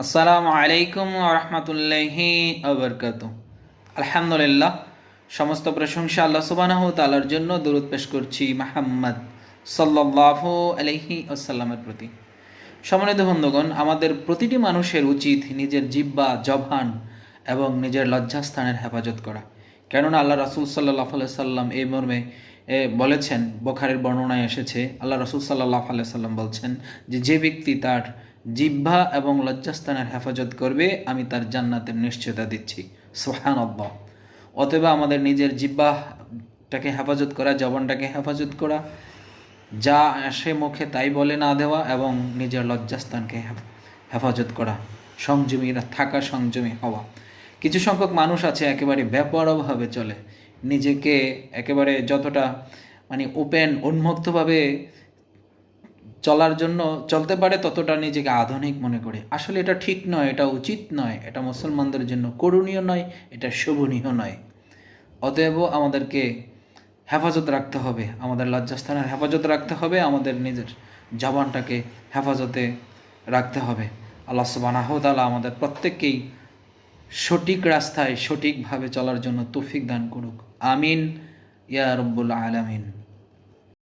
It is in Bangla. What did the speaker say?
আসসালামু আলাইকুম ওয়া রাহমাতুল্লাহি ওয়া বারাকাতুহু। আলহামদুলিল্লাহ, সমস্ত প্রশংসা আল্লাহ সুবহানাহু ওয়া তাআলার জন্য। দরুদ পেশ করছি মুহাম্মদ সাল্লাল্লাহু আলাইহি ওয়াসাল্লামের প্রতি। সম্মানিত বন্ধুগণ, আমাদের প্রতিটি মানুষের উচিত নিজের জিহ্বা, জবান এবং নিজের লজ্জাস্থানের হেফাজত করা। কেননা আল্লাহ রাসূল সাল্লাল্লাহু আলাইহি সাল্লাম এই মর্মে বলেছেন, বুখারীর বর্ণনায় এসেছে, আল্লাহ রাসূল সাল্লাল্লাহু আলাইহি সাল্লাম বলছেন যে ব্যক্তি তার জিহ্বা এবং লজ্জাস্থানের হেফাজত করবে, আমি তার জান্নাতের নিশ্চয়তা দিচ্ছি। সুবহানাল্লাহ। অতএব আমাদের নিজের জিহ্বাটাকে হেফাজত করা, জবানটাকে হেফাজত করা, যা আসে মুখে তাই বলে না দেওয়া এবং নিজের লজ্জাস্থানকে হেফাজত করা, সংযমী থাকা, সংযমী হওয়া। কিছু সংখ্যক মানুষ আছে একেবারে বেপরোয়াভাবে চলে, নিজেকে একেবারে যতটা ওপেন উন্মুক্তভাবে চলার জন্য চলতে পারে ততটা নিজেকে আধুনিক মনে করে। আসলে এটা ঠিক নয়, এটা উচিত নয়, এটা মুসলমানদের জন্য করণীয় নয়, এটা শোভনীয় নয়। অতএব আমাদেরকে হেফাজত রাখতে হবে, আমাদের লজ্জাস্থানের হেফাজত রাখতে হবে, আমাদের নিজের জবানটাকে হেফাজতে রাখতে হবে। আল্লাহ সুবহানাহু ওয়া তাআলা আমাদের প্রত্যেককেই সঠিক রাস্তায় সঠিকভাবে চলার জন্য তৌফিক দান করুক। আমিন ইয়া রব্বুল আলামিন।